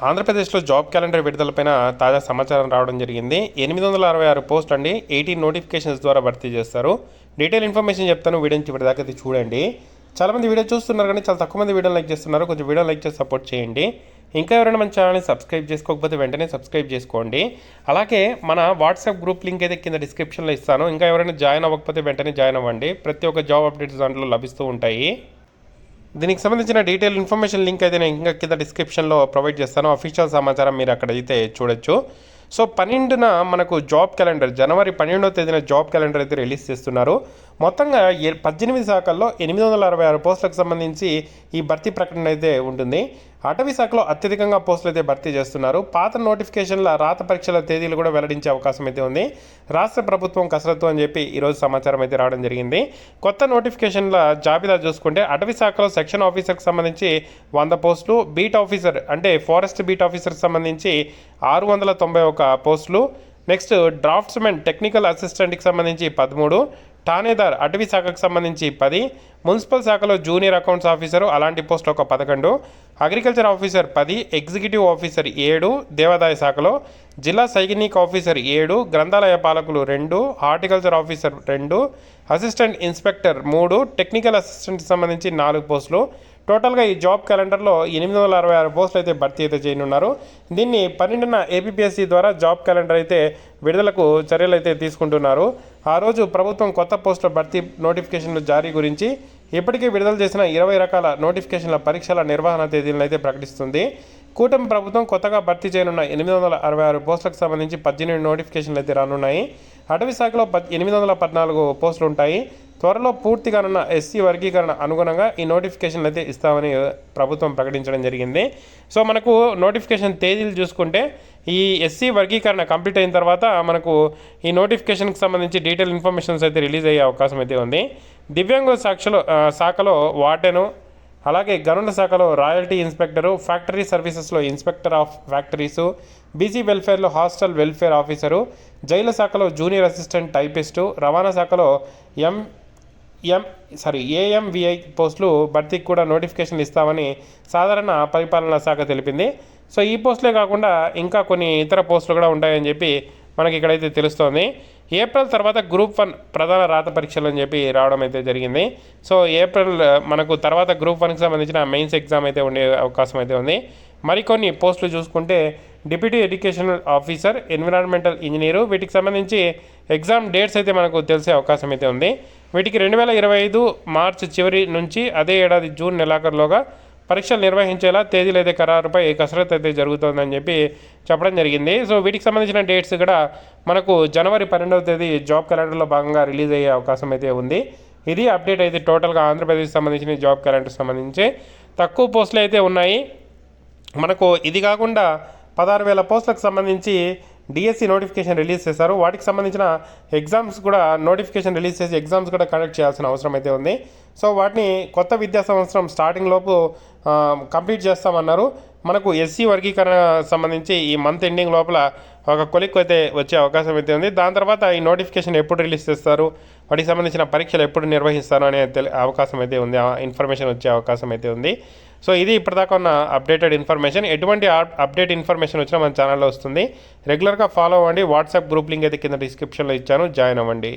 ఆంధ్రప్రదేశ్లో job calendar విడుదలపైన తాజా సమాచారం రావడం జరిగింది. 866 పోస్టులు అండి. 18 నోటిఫికేషన్స్ ద్వారా భర్తీ చేస్తారు. డీటెయిల్ ఇన్ఫర్మేషన్ చెప్తాను, వీడియోని చివరిదాకా చూడండి. చాలామంది వీడియో చూస్తున్నారు కానీ చాలా తక్కువ మంది వీడియో లైక్ చేస్తున్నారు. కొంచెం వీడియో లైక్ చేసి సపోర్ట్ చేయండి. ఇంకా ఎవరైనా మన ఛానల్ని సబ్స్క్రైబ్ చేసుకోకపోతే వెంటనే సబ్స్క్రైబ్ చేసుకోండి. అలాగే మన వాట్సాప్ గ్రూప్ లింక్ అయితే కింద డిస్క్రిప్షన్లో ఇస్తాను. ఇంకా ఎవరైనా జాయిన్ అవ్వకపోతే వెంటనే జాయిన్ అవ్వండి. ప్రతి ఒక్క జాబ్ అప్డేట్స్ దాంట్లో లభిస్తూ ఉంటాయి. దీనికి సంబంధించిన డీటెయిల్ ఇన్ఫర్మేషన్ లింక్ అయితే నేను ఇంకా కింద డిస్క్రిప్షన్లో ప్రొవైడ్ చేస్తాను. అఫీషియల్ సమాచారం మీరు అక్కడైతే చూడొచ్చు. సో 12న మనకు జాబ్ క్యాలెండర్, జనవరి 12వ తేదీన జాబ్ క్యాలెండర్ అయితే రిలీజ్ చేస్తున్నారు. మొత్తంగా 18 శాఖల్లో 866 పోస్టులకు సంబంధించి ఈ భర్తీ ప్రకటన అయితే ఉంటుంది. అటవీ శాఖలో అత్యధికంగా పోస్టులు అయితే భర్తీ చేస్తున్నారు. పాత నోటిఫికేషన్ల రాత పరీక్షల తేదీలు కూడా వెల్లడించే అవకాశం అయితే ఉంది. రాష్ట్ర ప్రభుత్వం కసరత్తు అని చెప్పి ఈరోజు సమాచారం అయితే రావడం జరిగింది. కొత్త నోటిఫికేషన్ల జాబితా చూసుకుంటే అటవీ శాఖలో సెక్షన్ ఆఫీసర్కి సంబంధించి 100 పోస్టులు, బీట్ ఆఫీసర్ అంటే ఫారెస్ట్ బీట్ ఆఫీసర్కి సంబంధించి 691 పోస్టులు, నెక్స్ట్ డ్రాఫ్ట్స్మెన్ టెక్నికల్ అసిస్టెంట్కి సంబంధించి 13, ఠానేదార్ అటవీ శాఖకు సంబంధించి 10, మున్సిపల్ శాఖలో జూనియర్ అకౌంట్స్ ఆఫీసరు అలాంటి పోస్టులు ఒక 11, అగ్రికల్చర్ ఆఫీసర్ 10, ఎగ్జిక్యూటివ్ ఆఫీసర్ 7, దేవాదాయ శాఖలో జిల్లా సైనిక్ ఆఫీసర్ 7, గ్రంథాలయ పాలకులు 2, horticulture officer 2, assistant inspector 3, technical అసిస్టెంట్కి సంబంధించి 4 పోస్టులు. టోటల్గా ఈ జాబ్ క్యాలెండర్లో 866 పోస్టులు అయితే భర్తీ అయితే చేయనున్నారు. దీన్ని 12న ఏపీఎస్సీ ద్వారా జాబ్ క్యాలెండర్ అయితే విడుదలకు చర్యలు అయితే తీసుకుంటున్నారు. ఆ రోజు ప్రభుత్వం కొత్త పోస్టుల భర్తీ నోటిఫికేషన్ల జారీ గురించి ఇప్పటికే విడుదల చేసిన 20 రకాల నోటిఫికేషన్ల పరీక్షల నిర్వహణ తేదీలను అయితే ప్రకటిస్తుంది. కూటమి ప్రభుత్వం కొత్తగా భర్తీ చేయనున్న 866 పోస్టులకు సంబంధించి 18 నోటిఫికేషన్లు అయితే రానున్నాయి. అటవీ శాఖలో 814 పోస్టులు ఉంటాయి. త్వరలో పూర్తిగానున్న ఎస్సీ వర్గీకరణ అనుగుణంగా ఈ నోటిఫికేషన్లు అయితే ఇస్తామని ప్రభుత్వం ప్రకటించడం జరిగింది. సో మనకు నోటిఫికేషన్ తేదీలు చూసుకుంటే ఈ ఎస్సీ వర్గీకరణ కంప్లీట్ అయిన తర్వాత మనకు ఈ నోటిఫికేషన్కి సంబంధించి డీటెయిల్ ఇన్ఫర్మేషన్స్ అయితే రిలీజ్ అయ్యే అవకాశం అయితే ఉంది. దివ్యాంగుల శాఖలో వార్డెను, అలాగే గనుల శాఖలో రాయల్టీ ఇన్స్పెక్టరు, ఫ్యాక్టరీ సర్వీసెస్లో ఇన్స్పెక్టర్ ఆఫ్ ఫ్యాక్టరీసు, బీసీ వెల్ఫేర్లో హాస్టల్ వెల్ఫేర్ ఆఫీసరు, జైలు శాఖలో జూనియర్ అసిస్టెంట్ టైపిస్టు, రవాణా శాఖలో ఏఎంవిఐ పోస్టులు భర్తీకి కూడా నోటిఫికేషన్లు ఇస్తామని సాధారణ పరిపాలనా శాఖ తెలిపింది. సో ఈ పోస్టులే కాకుండా ఇంకా కొన్ని ఇతర పోస్టులు కూడా ఉంటాయని చెప్పి మనకి ఇక్కడైతే తెలుస్తోంది. ఏప్రిల్ తర్వాత గ్రూప్ 1 ప్రధాన రాత పరీక్షలు అని చెప్పి రావడం అయితే జరిగింది. సో ఏప్రిల్ మనకు తర్వాత గ్రూప్ 1కి సంబంధించిన మెయిన్స్ ఎగ్జామ్ అయితే ఉండే అవకాశం అయితే ఉంది. మరికొన్ని పోస్టులు చూసుకుంటే deputy educational officer, environmental engineer, వీటికి సంబంధించి ఎగ్జామ్ డేట్స్ అయితే మనకు తెలిసే అవకాశం అయితే ఉంది. వీటికి 2025 మార్చి చివరి నుంచి అదే ఏడాది జూన్ నెలాఖరులోగా పరీక్షలు నిర్వహించేలా తేదీలు అయితే ఖరారుపై కసరత్తు అయితే జరుగుతుందని చెప్పి చెప్పడం జరిగింది. సో వీటికి సంబంధించిన డేట్స్ కూడా మనకు జనవరి 12వ తేదీ జాబ్ క్యాలెండర్లో భాగంగా రిలీజ్ అయ్యే అవకాశం అయితే ఉంది. ఇది అప్డేట్ అయితే టోటల్గా ఆంధ్రప్రదేశ్కి సంబంధించిన జాబ్ క్యాలెండర్కి సంబంధించి తక్కువ పోస్టులు అయితే ఉన్నాయి. మనకు ఇది కాకుండా 16,000 పోస్టులకు సంబంధించి డిఎస్సి నోటిఫికేషన్ రిలీజ్ చేశారు. వాటికి సంబంధించిన ఎగ్జామ్స్ కూడా నోటిఫికేషన్ రిలీజ్ చేసి ఎగ్జామ్స్ కూడా కండక్ట్ చేయాల్సిన అవసరం అయితే ఉంది. సో వాటిని కొత్త విద్యా సంవత్సరం స్టార్టింగ్ లోపు కంప్లీట్ చేస్తామన్నారు. మనకు ఎస్సీ వర్గీకరణ సంబంధించి ఈ మంత్ ఎండింగ్ లోపల ఒక కొలిక్ అయితే వచ్చే అవకాశం అయితే ఉంది. దాని తర్వాత ఈ నోటిఫికేషన్ ఎప్పుడు రిలీజ్ చేస్తారు, వాటికి సంబంధించిన పరీక్షలు ఎప్పుడు నిర్వహిస్తారు అనే అవకాశం అయితే ఉంది, ఇన్ఫర్మేషన్ వచ్చే అవకాశం అయితే ఉంది. సో ఇది ఇప్పటిదాకా ఉన్న అప్డేటెడ్ ఇన్ఫర్మేషన్. ఎటువంటి అప్డేట్ ఇన్ఫర్మేషన్ వచ్చినా మన ఛానల్లో వస్తుంది. రెగ్యులర్గా ఫాలో అవ్వండి. వాట్సాప్ గ్రూప్ లింక్ అయితే కింద డిస్క్రిప్షన్లో ఇచ్చాను, జాయిన్ అవ్వండి.